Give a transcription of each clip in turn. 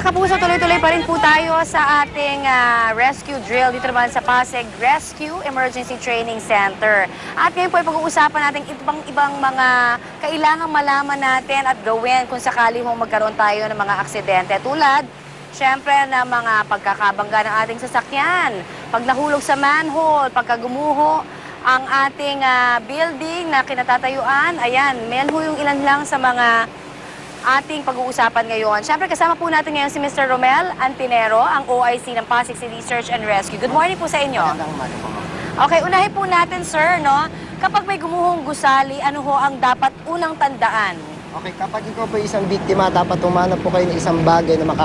Kapuso, tuloy-tuloy pa rin po tayo sa ating rescue drill dito naman sa Pasig Rescue Emergency Training Center. At ngayon po ay pag-uusapan natin ibang mga kailangang malaman natin at gawin kung sakali hong magkaroon tayo ng mga aksidente. Tulad, syempre, na mga pagkakabangga ng ating sasakyan, pag nahulog sa manhole, pagkagumuho ang ating building na kinatatayuan. Ayan, yan ho yung ilan lang sa mga ating pag-uusapan ngayon. Siyempre, kasama po natin ngayon si Mr. Romel Antinero, ang OIC ng Pasig City Search and Rescue. Good morning po sa inyo. Okay, unahin po natin, sir, no? Kapag may gumuhong gusali, ano ho ang dapat unang tandaan? Okay, kapag ikaw po isang biktima, dapat humanap po kayo ng isang bagay na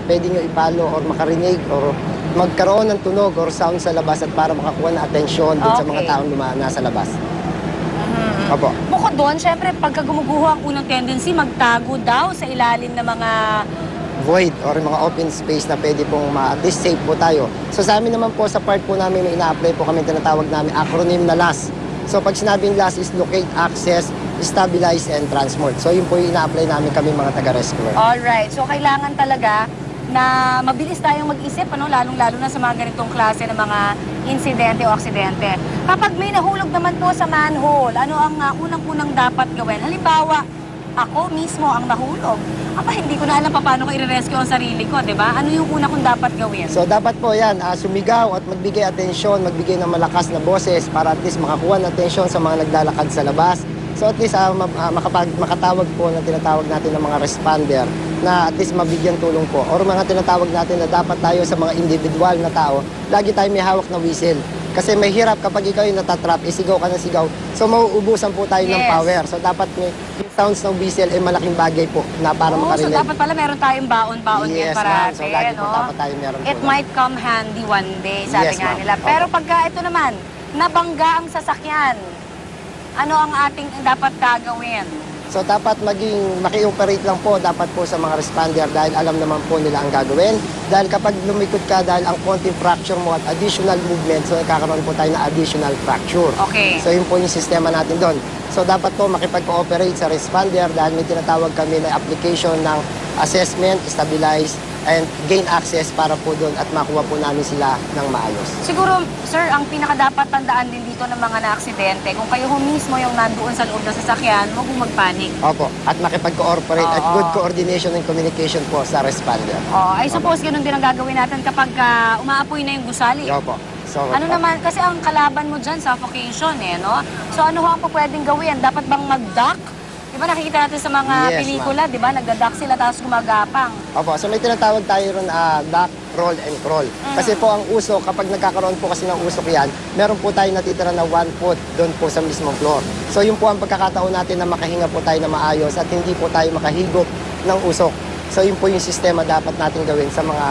pwede nyo ipalo or makarinig or magkaroon ng tunog or sound sa labas at para makakuha ng atensyon dun sa mga taong nasa labas. Opo. Bukod doon, syempre, pagka gumuguho ang unang tendency, magtago daw sa ilalim ng mga void or mga open space na pwede pong at least safe po tayo. So sa amin naman po, sa part po namin, may ina-apply po kami tinatawag namin acronym na LAS. So pag sinabing LAS is locate, access, stabilize, and transmort. So yun po yung ina-apply namin kami mga taga-rescuer. Alright, so kailangan talaga na mabilis tayong mag-isip, ano, lalong-lalo na sa mga ganitong klase ng mga insidente o aksidente. Kapag may nahulog naman po sa manhole, ano ang unang-unang dapat gawin? Halimbawa, ako mismo ang nahulog. Hindi ko na alam paano ko i-rescue ang sarili ko, di ba? Ano yung una kong dapat gawin? So dapat po yan, sumigaw at magbigay atensyon, magbigay ng malakas na boses para at least makakuha ng atensyon sa mga naglalakad sa labas. So at least makatawag po na tinatawag natin ng mga responder na at least mabigyan tulong po. Or mga tinatawag natin na dapat tayo sa mga individual na tao, lagi tayo may hawak na whistle. Kasi may hirap kapag ikaw yung natatrap, isigaw ka na sigaw. So mauubusan po tayo ng power. So dapat may sounds ng whistle ay malaking bagay po na para makarinig. So dapat pala meron tayong baon-baon din para so lagi po dapat tayo meron po. It might come handy one day, sabi nga nila. Pero pagka ito naman, nabangga ang sasakyan, ano ang ating dapat gagawin? So dapat maki-operate lang po dapat po sa mga responder dahil alam naman po nila ang gagawin. Dahil kapag lumikot ka dahil ang konting fracture mo at additional movement, so nagkakaroon po tayo ng additional fracture. Okay. So yun po yung sistema natin doon. So dapat po makipag-cooperate sa responder dahil may tinatawag kami na application ng assessment, stabilize, and gain access para po doon at makuha po namin sila ng maayos. Siguro, sir, ang pinakadapat tandaan din dito ng mga na-aksidente, kung kayo mismo yung nandoon sa loob ng sasakyan, huwag mong magpanik. Opo, at makipag-cooperate at good coordination and communication po sa responder. I suppose ganun din ang gagawin natin kapag umaapoy na yung gusali. Opo. So, ano naman, kasi ang kalaban mo dyan, suffocation no? So ano ho ang pwedeng gawin? Dapat bang mag-duck? Di ba nakikita natin sa mga pelikula, di ba? Nagda-duck sila tapos gumagapang. Opo, so may tinatawag tayo ron duck, roll, and crawl. Kasi po ang usok, kapag nagkakaroon po kasi ng usok yan, meron po tayo natitira na 1 foot doon po sa mismong floor. So yun po ang pagkakataon natin na makahinga po tayo na maayos at hindi po tayo makahigop ng usok. So yun po yung sistema dapat natin gawin sa mga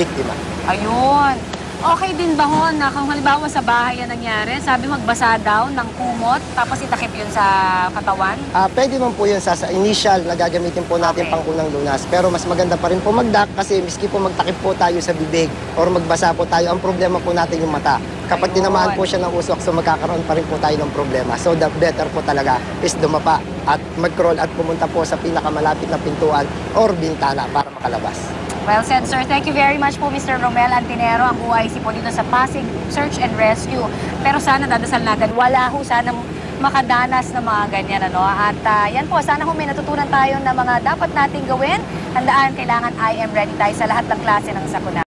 biktima. Ayun. Okay din ba ho na kung halimbawa sa bahay yan nangyari, sabi magbasa daw ng kumot, tapos itakip yun sa katawan? Pwede man po yun sa initial na gagamitin po natin pang unang lunas. Pero mas maganda pa rin po mag-duck kasi miski po magtakip po tayo sa bibig or magbasa po tayo, ang problema po natin yung mata. Kapag tinamaan po siya ng usok, so magkakaroon pa rin po tayo ng problema. So the better po talaga is dumapa at mag-crawl at pumunta po sa pinakamalapit na pintuan or bintana para makalabas. Well said, sir. Thank you very much po, Mr. Romel Antinero, ang OIC po dito sa Pasig Search and Rescue. Pero sana dadasal natin, wala ho sana makadanas na mga ganyan, ano? At yan po, sana ho may natutunan tayo na mga dapat nating gawin. Handaan, kailangan I am ready tayo sa lahat ng klase ng sakuna.